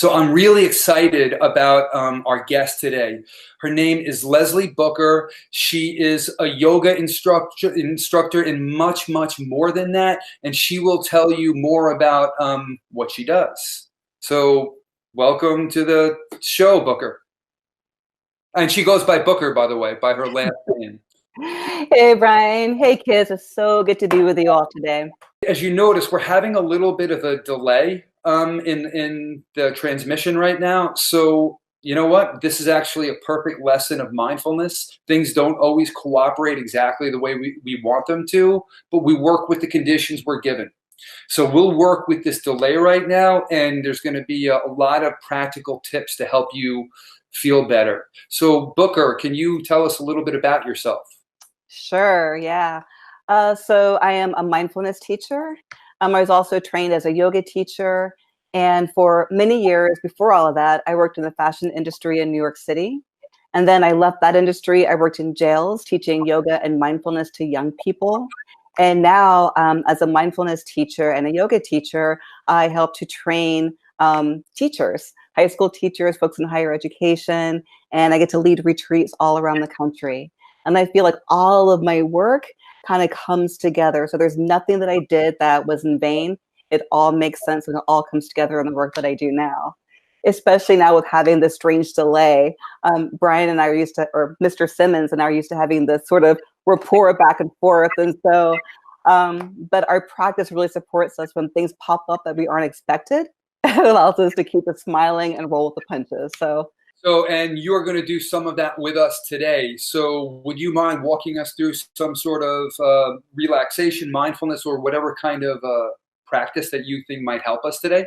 So I'm really excited about our guest today. Her name is Leslie Booker. She is a yoga instructor and much, much more than that. And she will tell you more about what she does. So welcome to the show, Booker. And she goes by Booker, by the way, by her last name. Hey, Brian. Hey, kids. It's so good to be with you all today. As you notice, we're having a little bit of a delay in the transmission right now. So you know what? This is actually a perfect lesson of mindfulness. Things don't always cooperate exactly the way we want them to, but we work with the conditions we're given. So we'll work with this delay right now, and there's going to be a lot of practical tips to help you feel better. So Booker, can you tell us a little bit about yourself? Sure. Yeah. So I am a mindfulness teacher. I was also trained as a yoga teacher. And for many years before all of that, I worked in the fashion industry in New York City. And then I left that industry. I worked in jails teaching yoga and mindfulness to young people. And now, as a mindfulness teacher and a yoga teacher, I help to train teachers, high school teachers, folks in higher education, and I get to lead retreats all around the country. And I feel like all of my work kind of comes together. So there's nothing that I did that was in vain. It all makes sense and it all comes together in the work that I do now, especially now with having this strange delay. Brian and I are used to, or Mr. Simmons and I are used to having this sort of rapport back and forth. And so, but our practice really supports us when things pop up that we aren't expected. It allows us to keep it smiling and roll with the punches. So, and you're going to do some of that with us today. So would you mind walking us through some sort of relaxation, mindfulness, or whatever kind of practice that you think might help us today?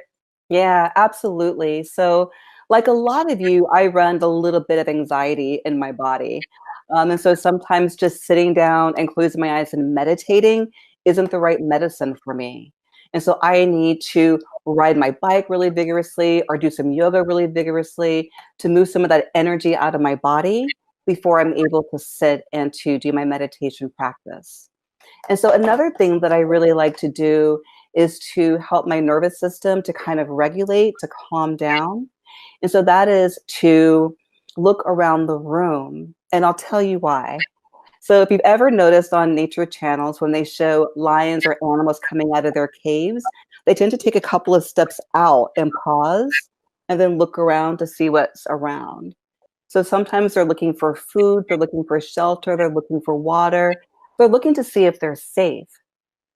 Yeah, absolutely. So, like a lot of you, I run a little bit of anxiety in my body. And so sometimes just sitting down and closing my eyes and meditating isn't the right medicine for me. And so I need to ride my bike really vigorously or do some yoga really vigorously to move some of that energy out of my body before I'm able to sit and to do my meditation practice. And so another thing that I really like to do is to help my nervous system to kind of regulate, to calm down. And so that is to look around the room. And I'll tell you why. So if you've ever noticed on nature channels, when they show lions or animals coming out of their caves, they tend to take a couple of steps out and pause and then look around to see what's around. So sometimes they're looking for food, they're looking for shelter, they're looking for water, they're looking to see if they're safe.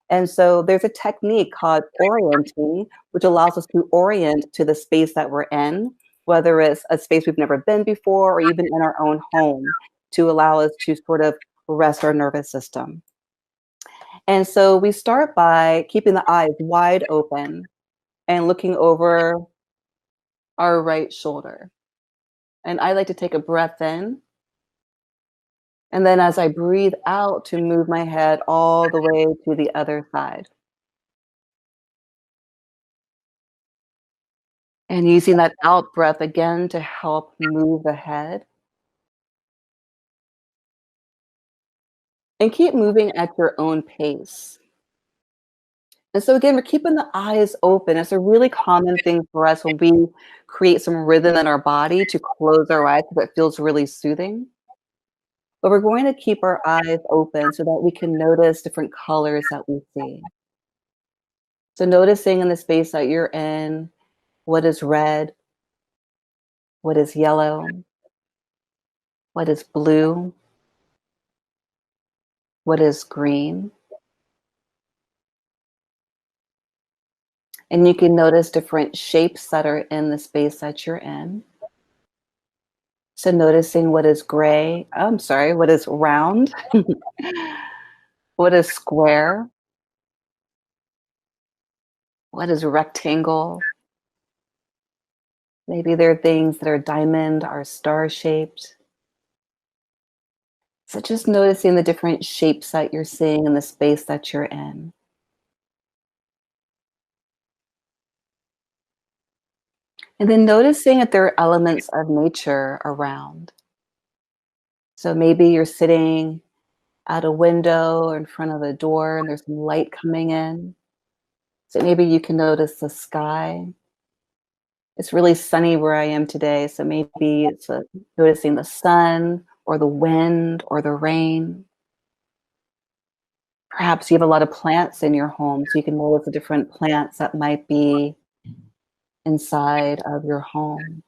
And so there's a technique called orienting, which allows us to orient to the space that we're in, whether it's a space we've never been before or even in our own home, to allow us to sort of rest our nervous system. And so we start by keeping the eyes wide open and looking over our right shoulder. And I like to take a breath in. And then as I breathe out, to move my head all the way to the other side. And using that out breath again to help move the head. And keep moving at your own pace. And so again, we're keeping the eyes open. It's a really common thing for us when we create some rhythm in our body to close our eyes because it feels really soothing. But we're going to keep our eyes open so that we can notice different colors that we see. So noticing in the space that you're in, what is red, what is yellow, what is blue, what is green. And you can notice different shapes that are in the space that you're in. So noticing what is gray, what is round, what is square, what is rectangle. Maybe there are things that are diamond or star shaped. So just noticing the different shapes that you're seeing in the space that you're in. And then noticing that there are elements of nature around. So maybe you're sitting at a window or in front of a door and there's some light coming in. So maybe you can notice the sky. It's really sunny where I am today, so maybe it's noticing the sun or the wind or the rain. Perhaps you have a lot of plants in your home, so you can notice the different plants that might be inside of your home.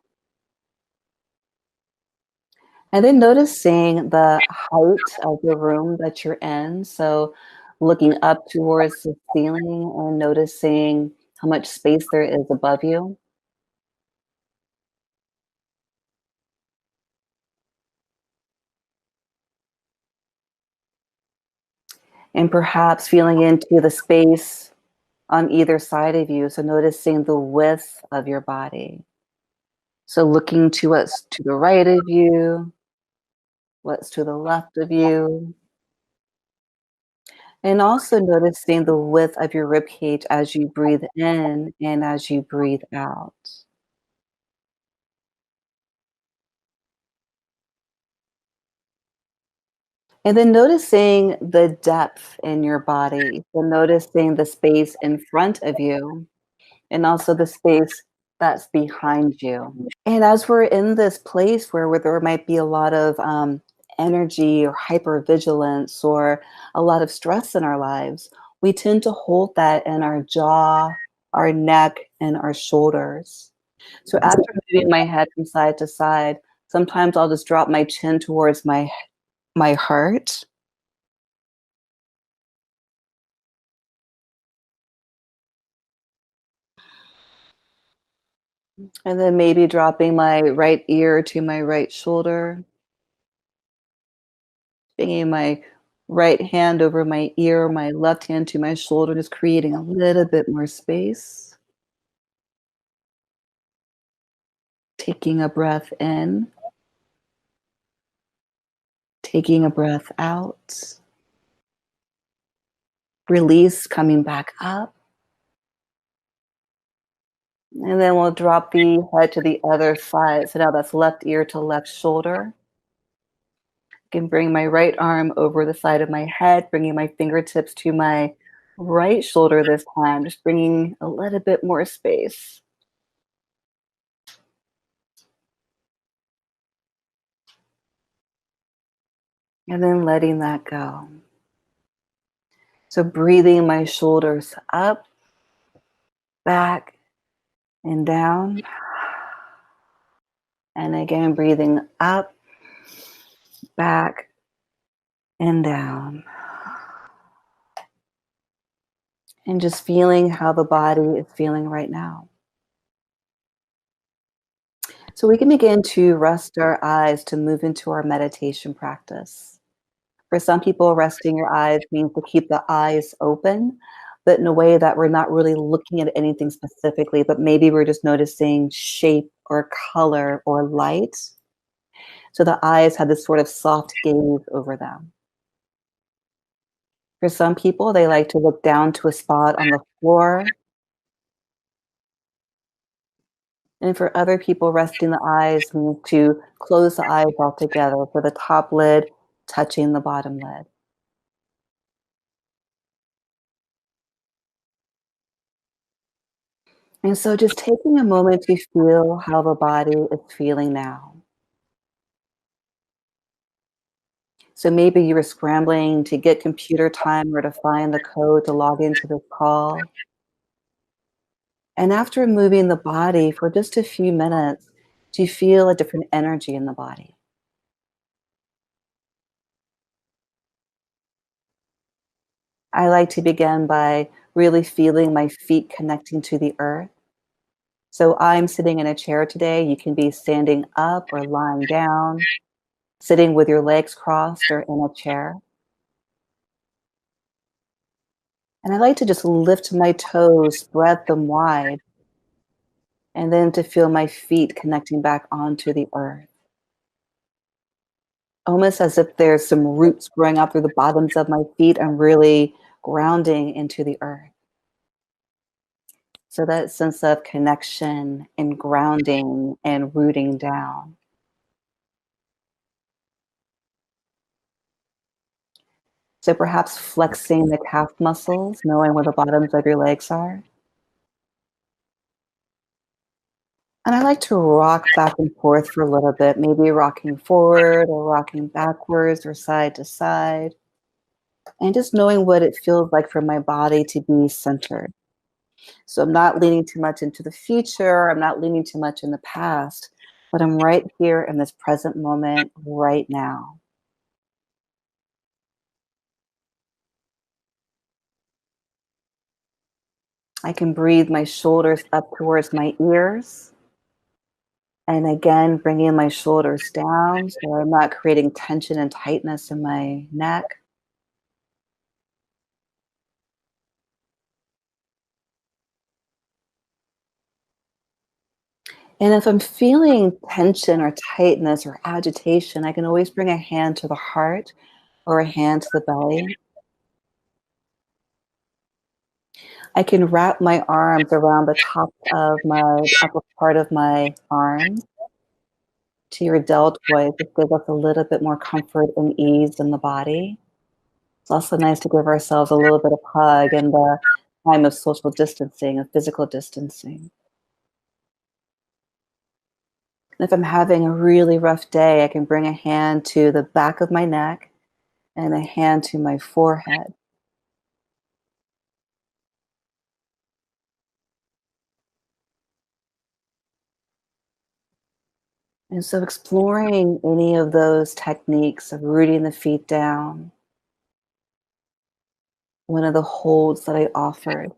And then noticing the height of the room that you're in. So looking up towards the ceiling and noticing how much space there is above you. And perhaps feeling into the space on either side of you. So noticing the width of your body. So looking to what's to the right of you, what's to the left of you, and also noticing the width of your rib cage as you breathe in and as you breathe out. And then noticing the depth in your body. So noticing the space in front of you and also the space that's behind you. And as we're in this place where there might be a lot of energy or hypervigilance or a lot of stress in our lives, we tend to hold that in our jaw, our neck, and our shoulders. So after moving my head from side to side, sometimes I'll just drop my chin towards my heart. And then maybe dropping my right ear to my right shoulder, bringing my right hand over my ear, my left hand to my shoulder, just creating a little bit more space. Taking a breath in, taking a breath out, release, coming back up. And then we'll drop the head to the other side. So now that's left ear to left shoulder. I can bring my right arm over the side of my head, bringing my fingertips to my right shoulder this time, just bringing a little bit more space. And then letting that go. So breathing my shoulders up, back, and down. And again, breathing up, back, and down. And just feeling how the body is feeling right now. So we can begin to rest our eyes to move into our meditation practice. For some people, resting your eyes means to keep the eyes open, but in a way that we're not really looking at anything specifically, but maybe we're just noticing shape or color or light. So the eyes have this sort of soft gaze over them. For some people, they like to look down to a spot on the floor. And for other people, resting the eyes means to close the eyes altogether, for the top lid touching the bottom lid. And so just taking a moment to feel how the body is feeling now. So maybe you were scrambling to get computer time or to find the code to log into this call. And after moving the body for just a few minutes, do you feel a different energy in the body? I like to begin by really feeling my feet connecting to the earth. So I'm sitting in a chair today. You can be standing up or lying down, sitting with your legs crossed or in a chair. And I like to just lift my toes, spread them wide, and then to feel my feet connecting back onto the earth. Almost as if there's some roots growing out through the bottoms of my feet and really grounding into the earth. So that sense of connection and grounding and rooting down. So perhaps flexing the calf muscles, knowing where the bottoms of your legs are. And I like to rock back and forth for a little bit, maybe rocking forward or rocking backwards or side to side, and just knowing what it feels like for my body to be centered. So I'm not leaning too much into the future, I'm not leaning too much in the past, but I'm right here in this present moment right now. I can breathe my shoulders up towards my ears. And again, bringing my shoulders down so I'm not creating tension and tightness in my neck. And if I'm feeling tension or tightness or agitation, I can always bring a hand to the heart or a hand to the belly. I can wrap my arms around the top of my upper part of my arms to your deltoid to give us a little bit more comfort and ease in the body. It's also nice to give ourselves a little bit of hug in the time of social distancing, of physical distancing. And if I'm having a really rough day, I can bring a hand to the back of my neck and a hand to my forehead. And so exploring any of those techniques of rooting the feet down, one of the holds that I offered,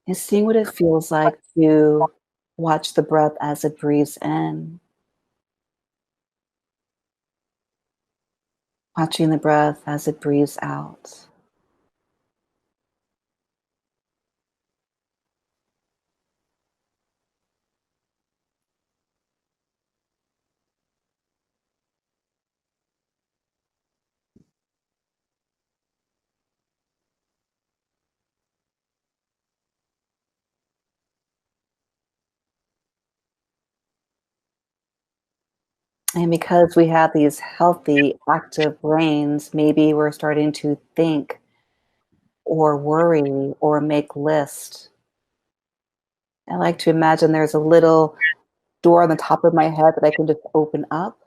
and seeing what it feels like to watch the breath as it breathes in, watching the breath as it breathes out. And because we have these healthy, active brains, maybe we're starting to think or worry or make lists. I like to imagine there's a little door on the top of my head that I can just open up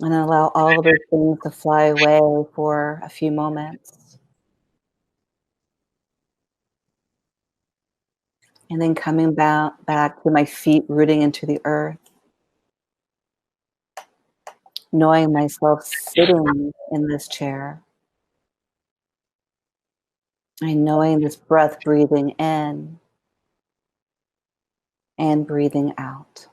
and allow all of those things to fly away for a few moments. And then coming back to my feet rooting into the earth, knowing myself sitting in this chair and knowing this breath breathing in and breathing out.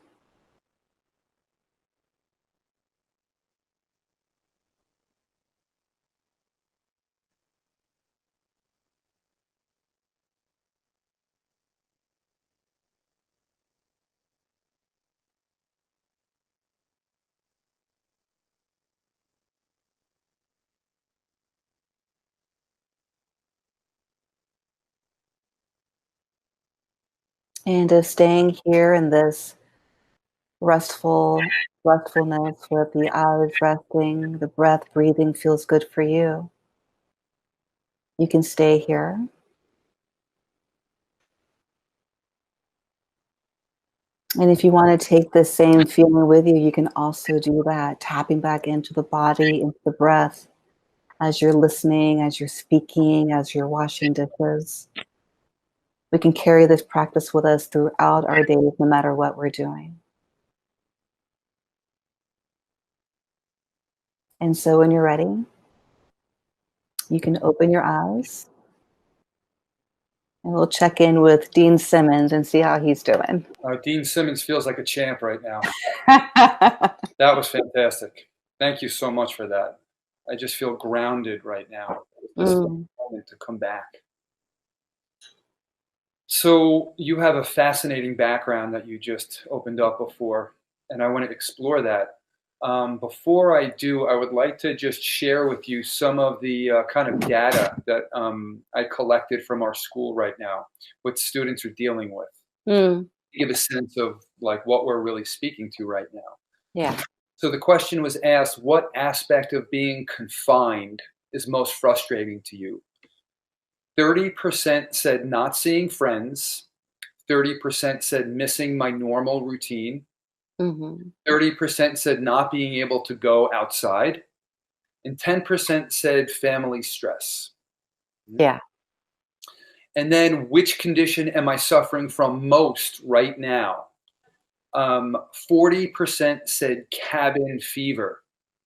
And just staying here in this restfulness with the eyes resting, the breath breathing feels good for you. You can stay here. And if you want to take the same feeling with you, you can also do that, tapping back into the body, into the breath as you're listening, as you're speaking, as you're washing dishes. We can carry this practice with us throughout our days, no matter what we're doing. And so when you're ready, you can open your eyes and we'll check in with Dean Simmons and see how he's doing. Dean Simmons feels like a champ right now. That was fantastic. Thank you so much for that. I just feel grounded right now. This moment to come back. So you have a fascinating background that you just opened up before, and I want to explore that. Before I do, I would like to just share with you some of the kind of data that I collected from our school right now, what students are dealing with. Give a sense of like what we're really speaking to right now. Yeah. So the question was asked, what aspect of being confined is most frustrating to you? 30% said not seeing friends, 30% said missing my normal routine. Mhm. 30% said not being able to go outside. And 10% said family stress. Yeah. And then which condition am I suffering from most right now? 40% said cabin fever.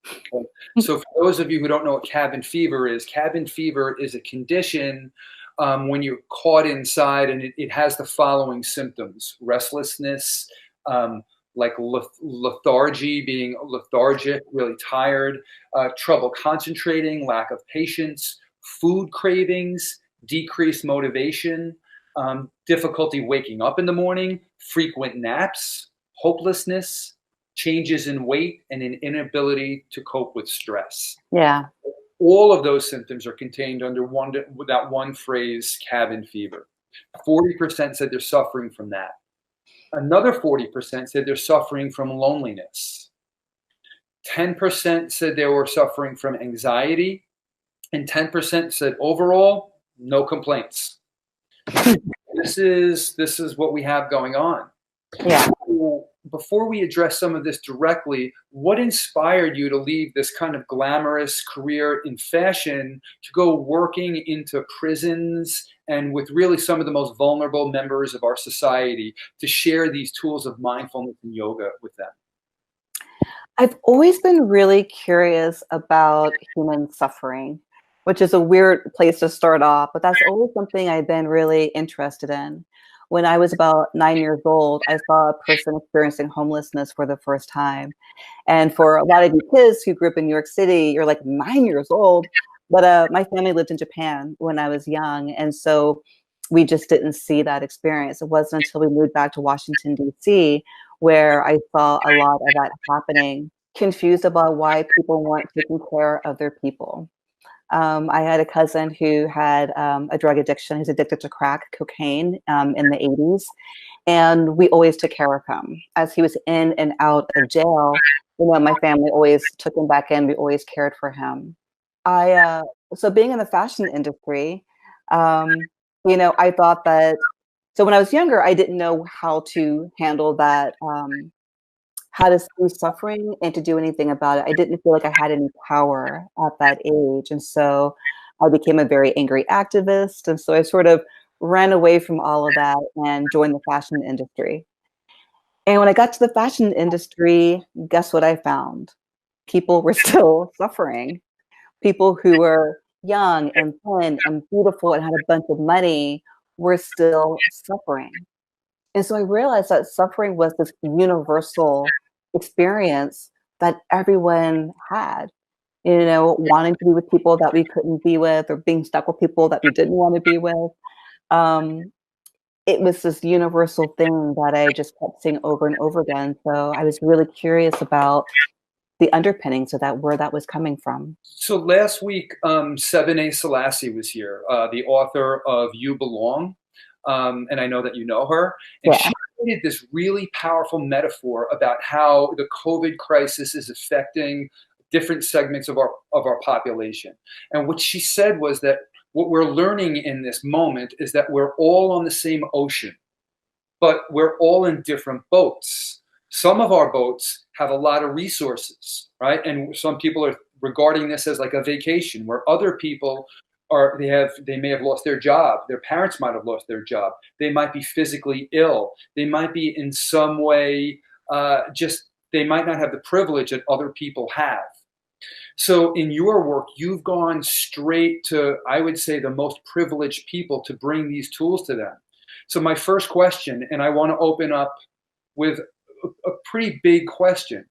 Okay. So for those of you who don't know what cabin fever is a condition when you're caught inside, and it has the following symptoms: restlessness, like lethargy, being lethargic, really tired, trouble concentrating, lack of patience, food cravings, decreased motivation, difficulty waking up in the morning, frequent naps, hopelessness, changes in weight, and an inability to cope with stress. Yeah. All of those symptoms are contained under that one phrase, cabin fever. 40% said they're suffering from that. Another 40% said they're suffering from loneliness. 10% said they were suffering from anxiety, and 10% said overall, no complaints. This is what we have going on. Yeah. Before we address some of this directly, what inspired you to leave this kind of glamorous career in fashion to go working into prisons and with really some of the most vulnerable members of our society to share these tools of mindfulness and yoga with them? I've always been really curious about human suffering, which is a weird place to start off, but that's always something I've been really interested in. When I was about 9 years old, I saw a person experiencing homelessness for the first time. And for a lot of you kids who grew up in New York City, you're like 9 years old. But my family lived in Japan when I was young. And so we just didn't see that experience. It wasn't until we moved back to Washington, D.C., where I saw a lot of that happening, confused about why people weren't taking care of their people. I had a cousin who had a drug addiction. He's addicted to crack cocaine in the 80s. And we always took care of him. As he was in and out of jail, my family always took him back in. We always cared for him. So being in the fashion industry, um, I thought that, so when I was younger, I didn't know how to handle that, how to see suffering and to do anything about it. I didn't feel like I had any power at that age. And so I became a very angry activist. And so I sort of ran away from all of that and joined the fashion industry. And when I got to the fashion industry, guess what I found? People were still suffering. People who were young and thin and beautiful and had a bunch of money were still suffering. And so I realized that suffering was this universal experience that everyone had, wanting to be with people that we couldn't be with or being stuck with people that we didn't want to be with. Um, it was this universal thing that I just kept seeing over and over again. So I was really curious about the underpinnings of that, where that was coming from. So last week, Sebene Selassie was here, the author of You Belong. And I know that you know her. And Yeah. she created this really powerful metaphor about how the COVID crisis is affecting different segments of our population. And what she said was that what we're learning in this moment is that we're all on the same ocean, but we're all in different boats. Some of our boats have a lot of resources, right? And some people are regarding this as like a vacation, where other people they may have lost their job. Their parents might have lost their job. They might be physically ill. They might be in some way they might not have the privilege that other people have. So in your work, you've gone straight to, I would say, the most privileged people to bring these tools to them. So my first question, and I want to open up with a pretty big question.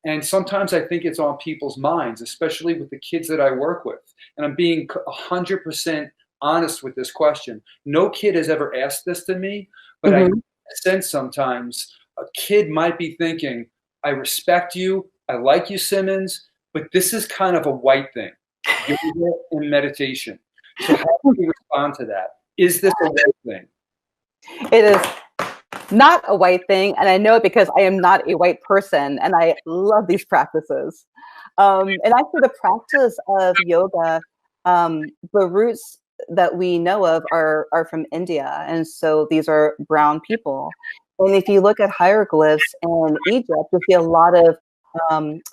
And sometimes I think it's on people's minds, especially with the kids that I work with. And I'm being 100% honest with this question. No kid has ever asked this to me, but I sense sometimes a kid might be thinking, I respect you, I like you, Simmons, but this is kind of a white thing, yoga and meditation. So how do you respond to that? Is this a white thing? It is not a white thing, and I know it because I am not a white person, and I love these practices. And actually, the practice of yoga, the roots that we know of are from India, and so these are brown people. And if you look at hieroglyphs in Egypt, you see a lot of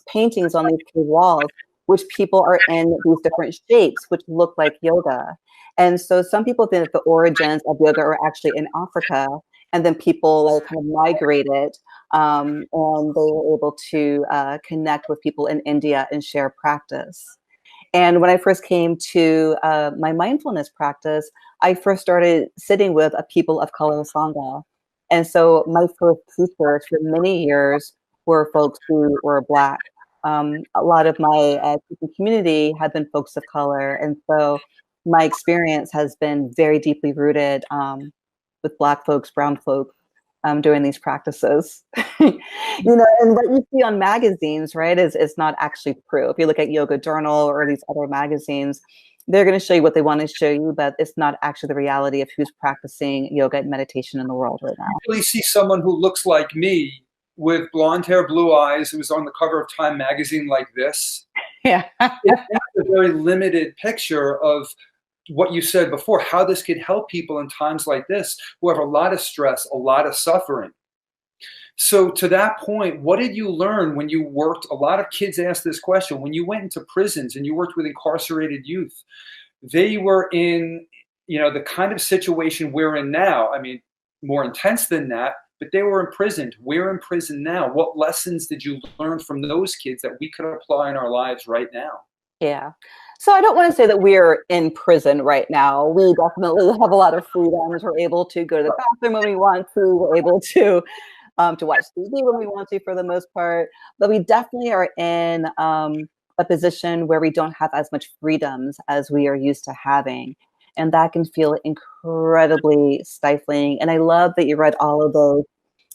paintings on these cave walls, which people are in these different shapes, which look like yoga. And so some people think that the origins of yoga are actually in Africa, and then people like kind of migrated, and they were able to connect with people in India and share practice. And when I first came to my mindfulness practice, I first started sitting with a people of color Sangha. And so my first teachers for many years were folks who were Black. A lot of my teaching community had been folks of color. And so my experience has been very deeply rooted with Black folks, brown folks, doing these practices. And what you see on magazines, right, is not actually true. If you look at Yoga Journal or these other magazines, they're going to show you what they want to show you, but it's not actually the reality of who's practicing yoga and meditation in the world right now. You really see someone who looks like me with blonde hair, blue eyes, who was on the cover of Time magazine like this. Yeah. It's a very limited picture of what you said before, how this could help people in times like this who have a lot of stress, a lot of suffering. So to that point, what did you learn when you worked? A lot of kids ask this question. When you went into prisons and you worked with incarcerated youth, they were in, the kind of situation we're in now. I mean, more intense than that, but they were imprisoned. We're in prison now. What lessons did you learn from those kids that we could apply in our lives right now? Yeah. So I don't want to say that we're in prison right now. We definitely have a lot of freedoms. We're able to go to the bathroom when we want to. We're able to watch TV when we want to, for the most part. But we definitely are in a position where we don't have as much freedoms as we are used to having. And that can feel incredibly stifling. And I love that you read all of those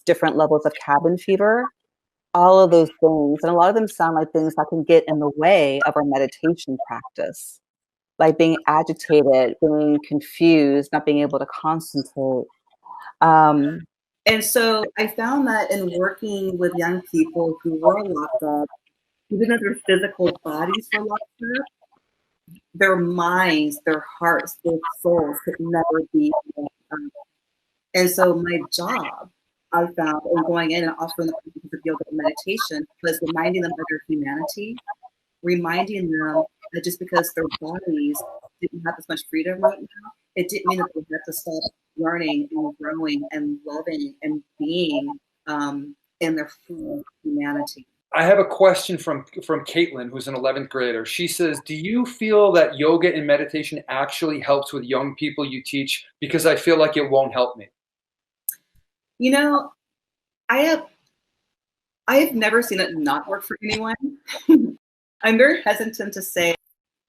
different levels of cabin fever, all of those things. And a lot of them sound like things that can get in the way of our meditation practice, like being agitated, being confused, not being able to concentrate. And so I found that in working with young people who were locked up, even though their physical bodies were locked up, their minds, their hearts, their souls could never be locked up. And so my job, I found, in going in and offering the practices of yoga and meditation, was reminding them of their humanity, reminding them that just because their bodies didn't have as much freedom right now, it didn't mean that they had to stop learning and growing and loving and being in their full humanity. I have a question from Caitlin, who's an 11th grader. She says, do you feel that yoga and meditation actually helps with young people you teach? Because I feel like it won't help me. I have never seen it not work for anyone. I'm very hesitant to say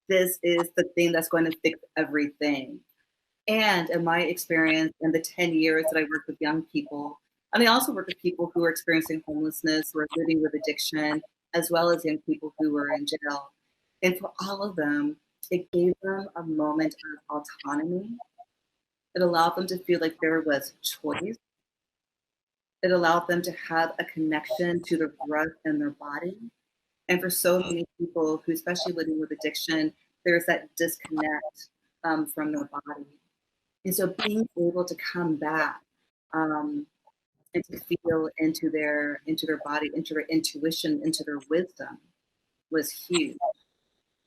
this is the thing that's going to fix everything. And in my experience, in the 10 years that I worked with young people, and I also work with people who are experiencing homelessness, who are living with addiction, as well as young people who were in jail. And for all of them, it gave them a moment of autonomy. It allowed them to feel like there was choice. It allowed them to have a connection to their breath and their body. And for so many people who, especially living with addiction, there's that disconnect from their body. And so being able to come back and to feel into their body, into their intuition, into their wisdom was huge.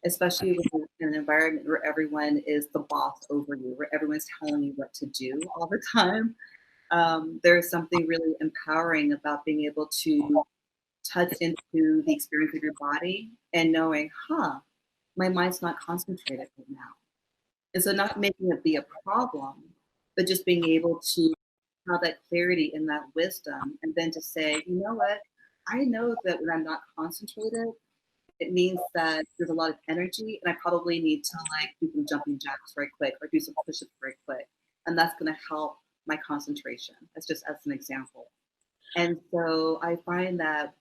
Especially in an environment where everyone is the boss over you, where everyone's telling you what to do all the time. There is something really empowering about being able to touch into the experience of your body and knowing, my mind's not concentrated right now. And so not making it be a problem, but just being able to have that clarity and that wisdom, and then to say, you know what, I know that when I'm not concentrated, it means that there's a lot of energy and I probably need to do some jumping jacks right quick or do some push-ups right quick. And that's going to help my concentration. That's just as an example. And so I find that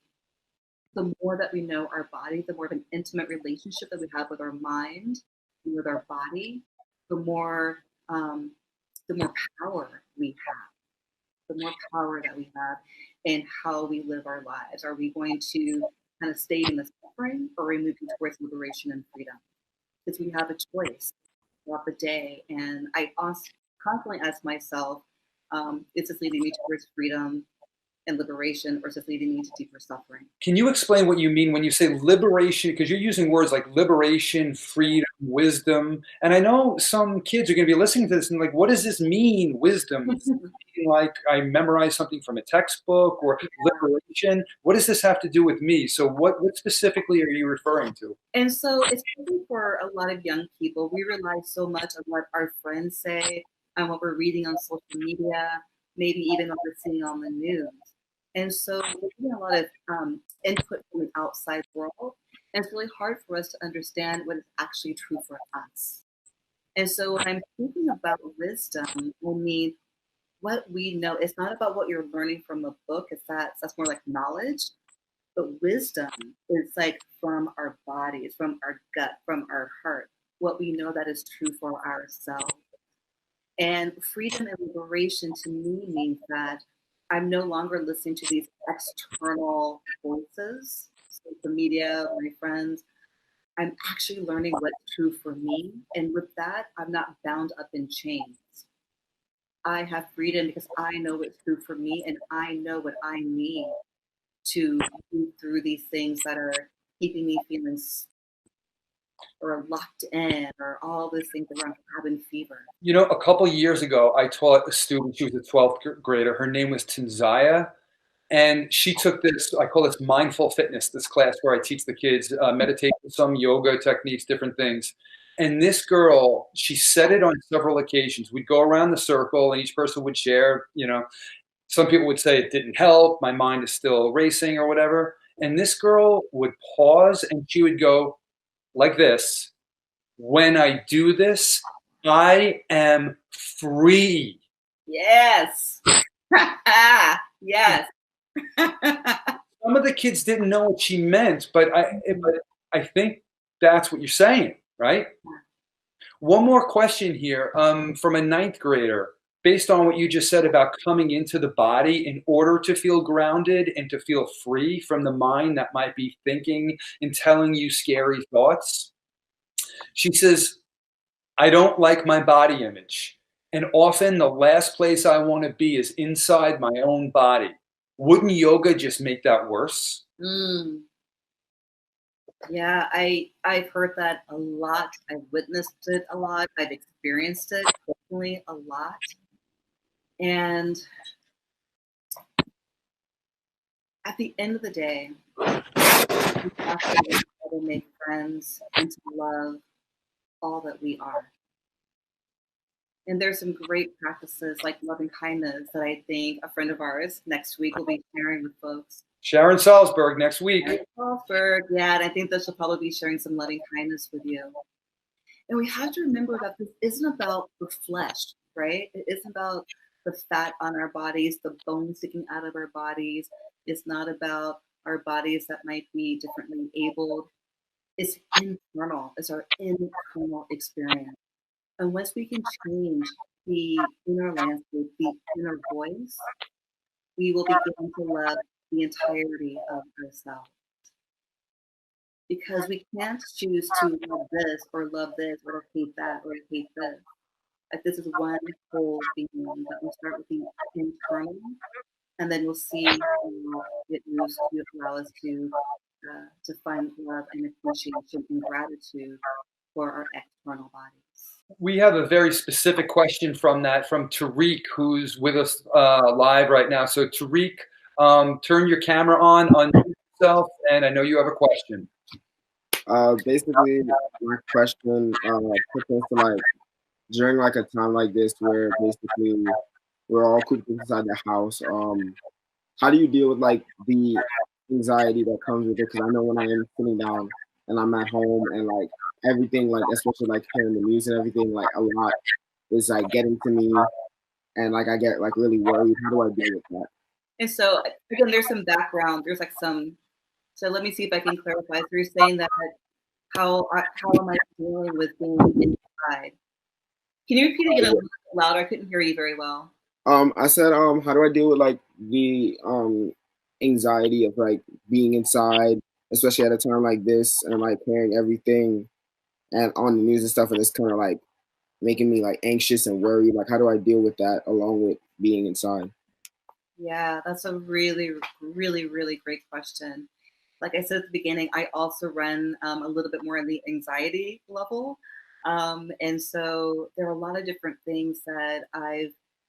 the more that we know our body, the more of an intimate relationship that we have with our mind and with our body, the more power we have, the more power that we have in how we live our lives. Are we going to kind of stay in the suffering, or are we moving towards liberation and freedom? Because we have a choice. throughout the day. And I also constantly ask myself, is this leading me towards freedom and liberation, or is this leading me to deeper suffering? Can you explain what you mean when you say liberation? Because you're using words like liberation, freedom, wisdom. And I know some kids are going to be listening to this and like, what does this mean, wisdom? Does it mean like I memorized something from a textbook, or liberation? What does this have to do with me? So what specifically are you referring to? And so, especially for a lot of young people, we rely so much on what our friends say and what we're reading on social media, maybe even what we're seeing on the news. And so we're getting a lot of input from the outside world, and it's really hard for us to understand what is actually true for us. And so when I'm thinking about wisdom, I mean, what we know, it's not about what you're learning from a book, that's more like knowledge, but wisdom is like from our bodies, from our gut, from our heart, what we know that is true for ourselves. And freedom and liberation to me means that I'm no longer listening to these external voices, social media, my friends. I'm actually learning what's true for me. And with that, I'm not bound up in chains. I have freedom because I know what's true for me and I know what I need to move through these things that are keeping me feeling or locked in, or all those things around cabin fever. You know, a couple years ago, I taught a student, she was a 12th grader. Her name was Tanzaya. And she took this, I call this mindful fitness, this class where I teach the kids meditation, some yoga techniques, different things. And this girl, she said it on several occasions. We'd go around the circle and each person would share, you know, some people would say it didn't help, my mind is still racing or whatever. And this girl would pause and she would go like this: when I do this, I am free. Yes. Yes. Some of the kids didn't know what she meant, but I think that's what you're saying, right? One more question here from a ninth grader. Based on what you just said about coming into the body in order to feel grounded and to feel free from the mind that might be thinking and telling you scary thoughts, she says, I don't like my body image. And often the last place I want to be is inside my own body. Wouldn't yoga just make that worse? Mm. Yeah, I've heard that a lot. I've witnessed it a lot. I've experienced it personally a lot. And at the end of the day, we have to learn how to make friends and to love all that we are. And there's some great practices like loving kindness that I think a friend of ours next week will be sharing with folks. Sharon Salzberg next week. Sharon Salzberg, yeah, and I think that she'll probably be sharing some loving kindness with you. And we have to remember that this isn't about the flesh, right? It isn't about the fat on our bodies, the bones sticking out of our bodies. It's not about our bodies that might be differently abled. It's internal. It's our internal experience. And once we can change the inner landscape, the inner voice, we will begin to love the entirety of ourselves. Because we can't choose to love this or hate that or hate this. Like this is one whole being that we start with the internal, and then we'll see how it moves to allow us to find love and appreciation and gratitude for our external bodies. We have a very specific question from Tariq, who's with us live right now. So Tariq, turn your camera on yourself, and I know you have a question. Basically, my question pertains to like during like a time like this where basically we're all cooped inside the house. How do you deal with like the anxiety that comes with it? Because I know when I am sitting down and I'm at home and like everything, like especially like hearing the music and everything, like a lot is like getting to me, and like I get like really worried. How do I deal with that? And so again, there's some background. There's like some. So let me see if I can clarify. So you're saying that how am I dealing with being inside? Can you repeat it again a little louder? I couldn't hear you very well. I said, how do I deal with like the anxiety of like being inside, especially at a time like this, and like hearing everything and on the news and stuff, and it's kind of like making me like anxious and worried. Like, how do I deal with that along with being inside? Yeah, that's a really, really, really great question. Like I said at the beginning, I also run a little bit more on the anxiety level. And so there are a lot of different things that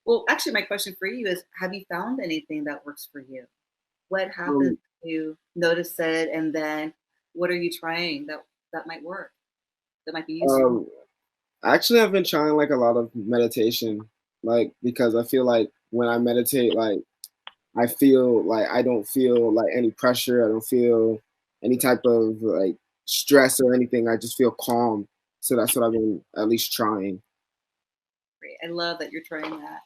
well, actually, my question for you is, have you found anything that works for you? What happens Um, if you notice it, and then what are you trying that might work, that might be useful? um, Actually, I've been trying like a lot of meditation, like because I feel like when I meditate, like I feel like I don't feel like any pressure. I don't feel any type of like stress or anything. I just feel calm. So that's what I've been at least trying. Great. I love that you're trying that.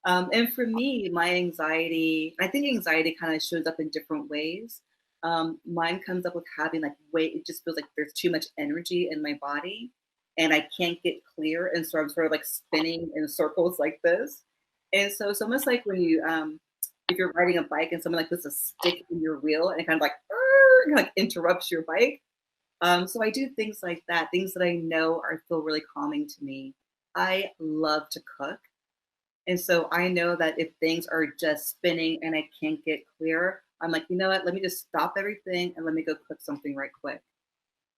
And for me, my anxiety, I think anxiety kind of shows up in different ways. Mine comes up with having like weight, it just feels like there's too much energy in my body and I can't get clear. And so I'm sort of like spinning in circles like this. And so it's almost like when if you're riding a bike and someone like puts a stick in your wheel and it kind of like, like interrupts your bike. So I do things like that, things that I know feel really calming to me. I love to cook. And so I know that if things are just spinning and I can't get clear, I'm like, you know what? Let me just stop everything and let me go cook something right quick.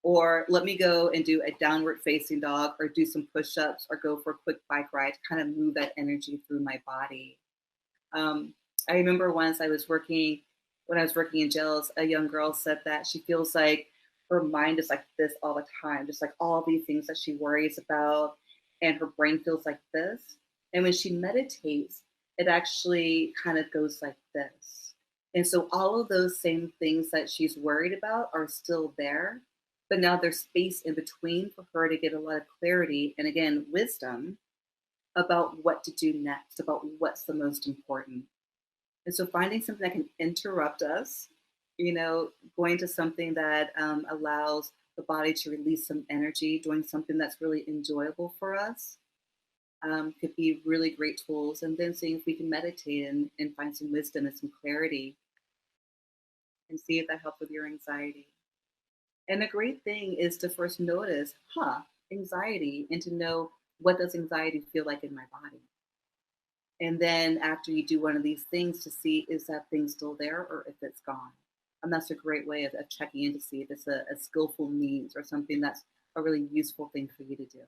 Or let me go and do a downward facing dog or do some push ups or go for a quick bike ride to kind of move that energy through my body. Um, I remember once when I was working in jails, a young girl said that she feels like her mind is like this all the time, just like all these things that she worries about, and her brain feels like this. And when she meditates, it actually kind of goes like this. And so all of those same things that she's worried about are still there, but now there's space in between for her to get a lot of clarity and again, wisdom about what to do next, about what's the most important. And so finding something that can interrupt us, going to something that allows the body to release some energy, doing something that's really enjoyable for us could be really great tools. And then seeing if we can meditate and find some wisdom and some clarity and see if that helps with your anxiety. And the great thing is to first notice, anxiety, and to know what does anxiety feel like in my body. And then after you do one of these things to see is that thing still there or if it's gone. And that's a great way of checking in to see if it's a skillful needs or something that's a really useful thing for you to do.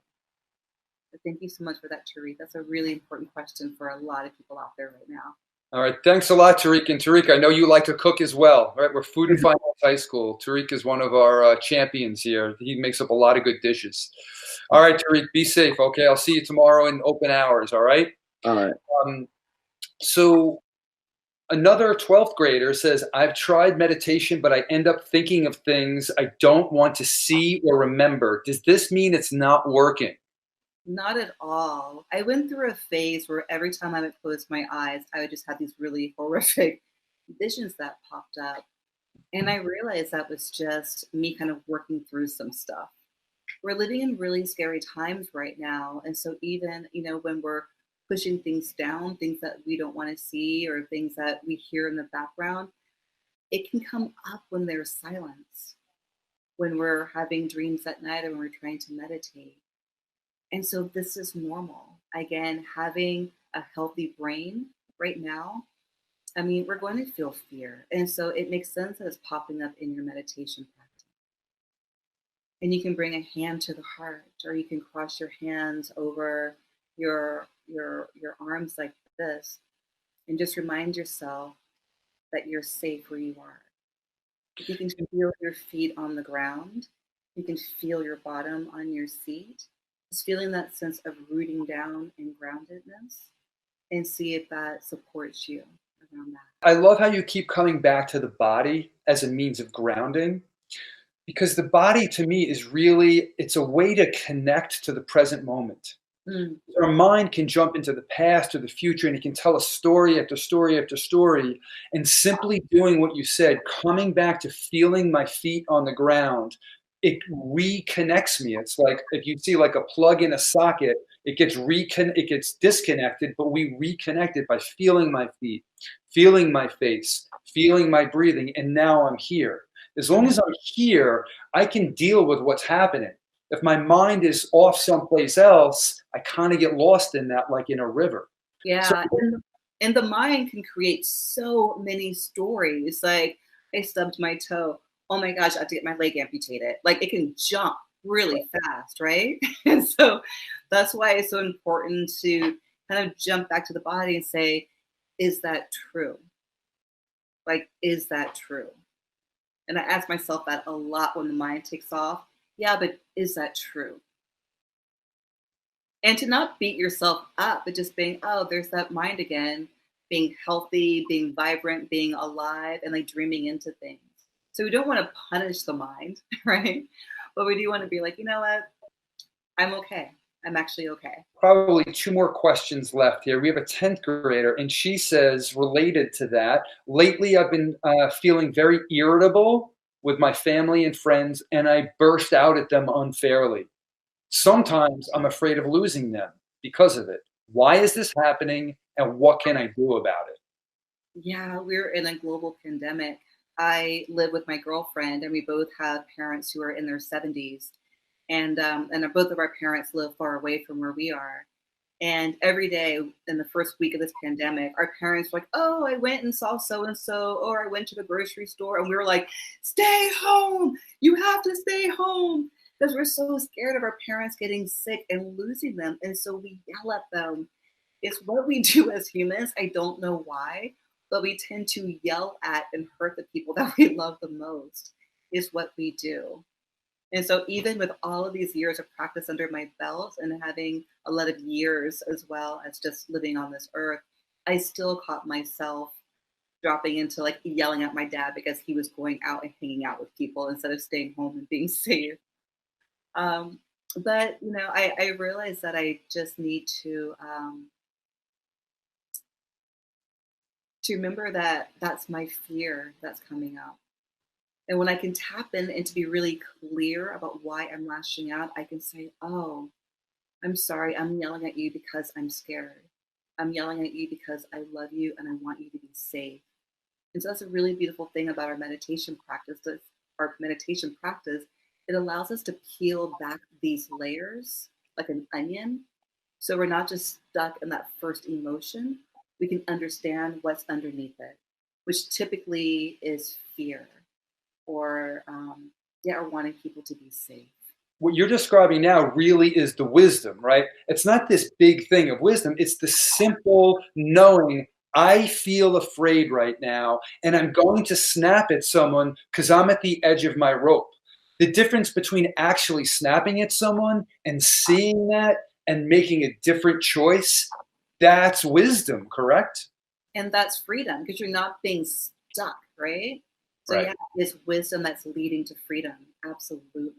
So thank you so much for that, Tariq. That's a really important question for a lot of people out there right now. All right. Thanks a lot, Tariq. And Tariq, I know you like to cook as well, right? We're Food and Finance High School. Tariq is one of our champions here. He makes up a lot of good dishes. All right, Tariq, be safe. Okay. I'll see you tomorrow in open hours. All right. All right. So another 12th grader says, I've tried meditation, but I end up thinking of things I don't want to see or remember. Does this mean it's not working? Not at all. I went through a phase where every time I would close my eyes, I would just have these really horrific visions that popped up. And I realized that was just me kind of working through some stuff. We're living in really scary times right now. And so even, when we're pushing things down, things that we don't want to see or things that we hear in the background, it can come up when there's silence, when we're having dreams at night or when we're trying to meditate. And so this is normal. Again, having a healthy brain right now, we're going to feel fear. And so it makes sense that it's popping up in your meditation practice. And you can bring a hand to the heart, or you can cross your hands over your arms like this and just remind yourself that you're safe where you are. If you can feel your feet on the ground, you can feel your bottom on your seat. Just feeling that sense of rooting down and groundedness and see if that supports you around that. I love how you keep coming back to the body as a means of grounding, because the body to me is really, it's a way to connect to the present moment. Our mind can jump into the past or the future and it can tell a story after story after story. And simply doing what you said, coming back to feeling my feet on the ground, it reconnects me. It's like if you see like a plug in a socket, it gets disconnected, but we reconnect it by feeling my feet, feeling my face, feeling my breathing, and now I'm here. As long as I'm here, I can deal with what's happening. If my mind is off someplace else, I kind of get lost in that, like in a river. So Yeah, and the mind can create so many stories. Like, I stubbed my toe. Oh my gosh, I have to get my leg amputated. Like, it can jump really fast, right? And so that's why it's so important to kind of jump back to the body and say, is that true? Like, is that true? And I ask myself that a lot when the mind takes off. Yeah, but is that true? And to not beat yourself up, but just being, oh, there's that mind again, being healthy, being vibrant, being alive, and like dreaming into things. So we don't want to punish the mind, right? But we do want to be like, you know what? I'm okay. I'm actually okay. probably two more questions left here. We have a 10th grader, and she says, related to that, lately I've been feeling very irritable with my family and friends, and I burst out at them unfairly. Sometimes I'm afraid of losing them because of it. Why is this happening, and what can I do about it? Yeah, we're in a global pandemic. I live with my girlfriend, and we both have parents who are in their 70s, and both of our parents live far away from where we are. And every day in the first week of this pandemic, our parents were like, "Oh, I went and saw so and so," or "I went to the grocery store," and we were like, "Stay home! You have to stay home!" Because we're so scared of our parents getting sick and losing them, and so we yell at them. It's what we do as humans. I don't know why, but we tend to yell at and hurt the people that we love the most. Is what we do. And so, even with all of these years of practice under my belt and having a lot of years as well as just living on this earth, I still caught myself dropping into like yelling at my dad because he was going out and hanging out with people instead of staying home and being safe. Um, but I realized that I just need to remember that that's my fear that's coming up. And when I can tap in and to be really clear about why I'm lashing out, I can say, "Oh, I'm sorry. I'm yelling at you because I'm scared. I'm yelling at you because I love you and I want you to be safe." And so that's a really beautiful thing about our meditation practice. It allows us to peel back these layers like an onion. So we're not just stuck in that first emotion. We can understand what's underneath it, which typically is fear or wanting people to be safe. What you're describing now really is the wisdom, right? It's not this big thing of wisdom. It's the simple knowing I feel afraid right now, and I'm going to snap at someone because I'm at the edge of my rope. The difference between actually snapping at someone and seeing that and making a different choice, that's wisdom, correct? And that's freedom because you're not being stuck, right? So Right. yeah, it's wisdom that's leading to freedom. Absolutely.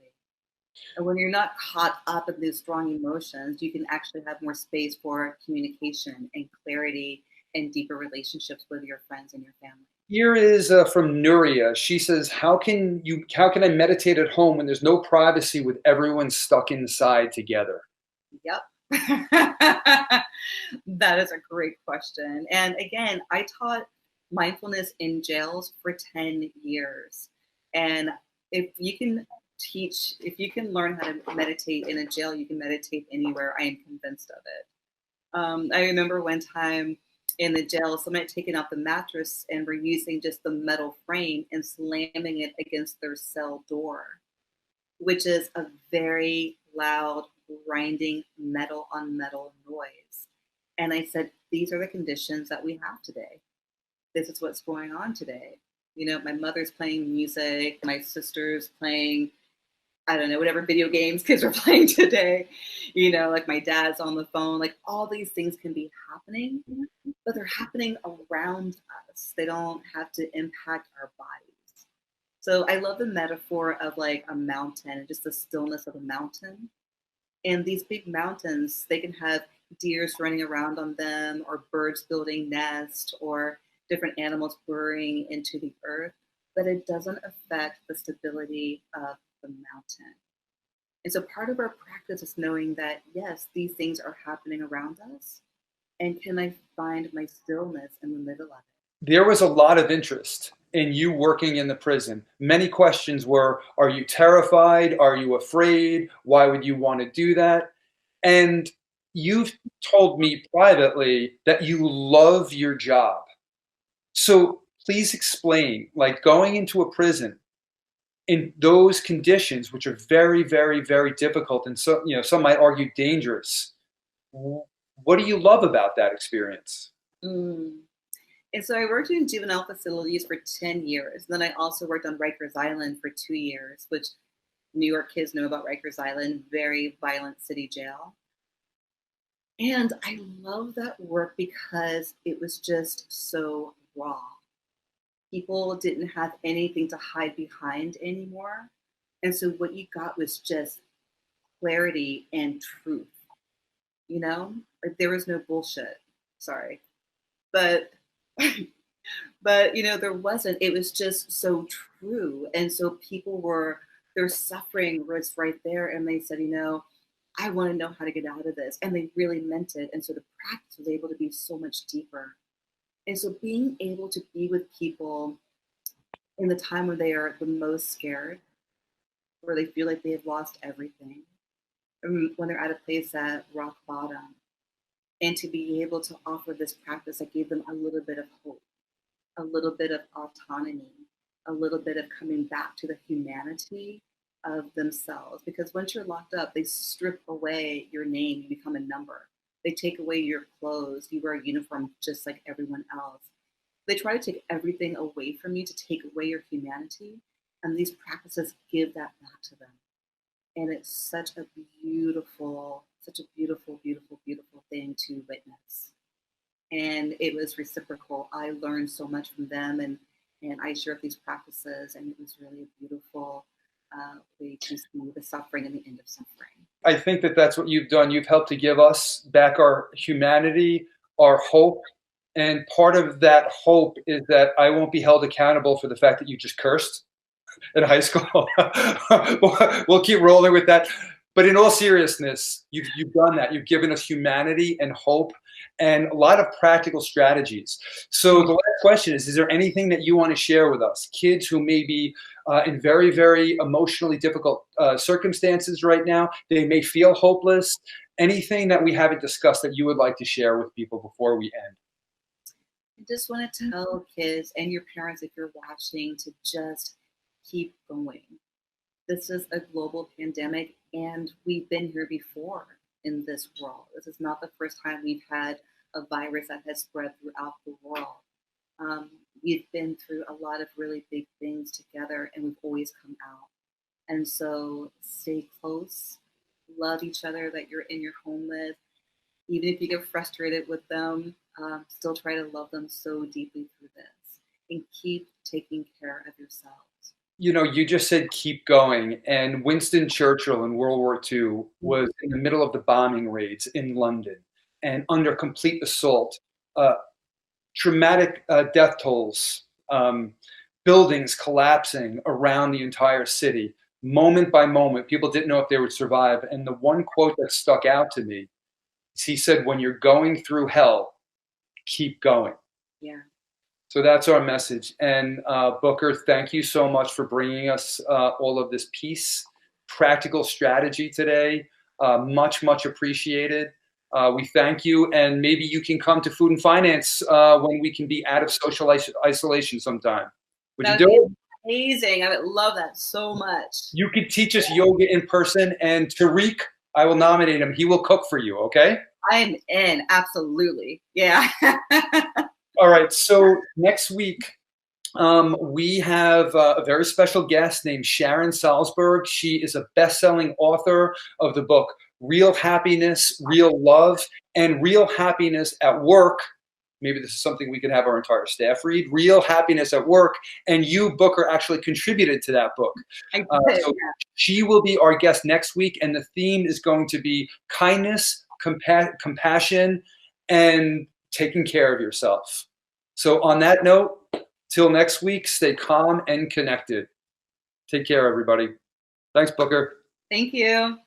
And when you're not caught up in these strong emotions, you can actually have more space for communication and clarity and deeper relationships with your friends and your family. Here is from Nuria. She says, how can I meditate at home when there's no privacy with everyone stuck inside together? Yep. That is a great question. And again, I taught mindfulness in jails for 10 years. And if you can learn how to meditate in a jail, you can meditate anywhere. I am convinced of it. I remember one time in the jail, someone had taken out the mattress and were using just the metal frame and slamming it against their cell door, which is a very loud, grinding metal on metal noise. And I said, these are the conditions that we have today. This is what's going on today. My mother's playing music, my sister's playing, I don't know, whatever video games kids are playing today. Like my dad's on the phone. Like all these things can be happening, but they're happening around us. They don't have to impact our bodies. So I love the metaphor of like a mountain and just the stillness of a mountain. And these big mountains, they can have deers running around on them or birds building nests or different animals burrowing into the earth, but it doesn't affect the stability of the mountain. And so part of our practice is knowing that, yes, these things are happening around us. And can I find my stillness in the middle of it? There was a lot of interest in you working in the prison. Many questions were, are you terrified? Are you afraid? Why would you want to do that? And you've told me privately that you love your job. So please explain, like going into a prison in those conditions, which are very, very, very difficult, and so, you know, some might argue dangerous. What do you love about that experience? Mm. And so I worked in juvenile facilities for 10 years. Then I also worked on Rikers Island for 2 years, which New York kids know about Rikers Island, very violent city jail. And I love that work because it was just so raw. People didn't have anything to hide behind anymore. And so what you got was just clarity and truth, you know? Like there was no bullshit. Sorry. But but you know, there wasn't. It was just so true. And so people were their suffering was right there and they said, you know, I want to know how to get out of this. And they really meant it. And so the practice was able to be so much deeper. And so being able to be with people in the time when they are the most scared, where they feel like they have lost everything, and when they're at a place at rock bottom, and to be able to offer this practice that gave them a little bit of hope, a little bit of autonomy, a little bit of coming back to the humanity of themselves. Because once you're locked up, they strip away your name, you become a number. They take away your clothes, you wear a uniform just like everyone else. They try to take everything away from you to take away your humanity. And these practices give that back to them. And it's such a beautiful, beautiful thing to witness. And it was reciprocal. I learned so much from them and I shared these practices and it was really a beautiful way to see the suffering and the end of suffering. I think that that's what you've done. You've helped to give us back our humanity, our hope. And part of that hope is that I won't be held accountable for the fact that you just cursed in high school. We'll keep rolling with that. But in all seriousness, you've done that. You've given us humanity and hope and a lot of practical strategies. So the last question is there anything that you want to share with us? Kids who may be in very, very emotionally difficult circumstances right now, they may feel hopeless. Anything that we haven't discussed that you would like to share with people before we end? I just want to tell kids and your parents, if you're watching, to just keep going. This is a global pandemic, and we've been here before in this world. This is not the first time we've had a virus that has spread throughout the world. We've been through a lot of really big things together, and we've always come out. And so stay close, love each other that you're in your home with. Even if you get frustrated with them, still try to love them so deeply through this, and keep taking care of yourselves. You know, you just said keep going. And Winston Churchill in World War II was in the middle of the bombing raids in London and under complete assault, traumatic death tolls, buildings collapsing around the entire city, moment by moment. People didn't know if they would survive. And the one quote that stuck out to me is he said, when you're going through hell, keep going. Yeah. So that's our message. And Booker, thank you so much for bringing us all of this peace, practical strategy today. Much, much appreciated. We thank you. And maybe you can come to Food and Finance when we can be out of social isolation sometime. Would you do it? Amazing. I would love that so much. You could teach us yoga in person. And Tariq, I will nominate him. He will cook for you, okay? I'm in. Absolutely. Yeah. All right, so next week we have a very special guest named Sharon Salzberg. She is a best-selling author of the book Real Happiness, Real Love, and Real Happiness at Work. Maybe this is something we could have our entire staff read. Real Happiness at Work. And you, Booker, actually contributed to that book. So she will be our guest next week, and the theme is going to be kindness, compassion, and taking care of yourself. So on that note, till next week, stay calm and connected. Take care, everybody. Thanks, Booker. Thank you.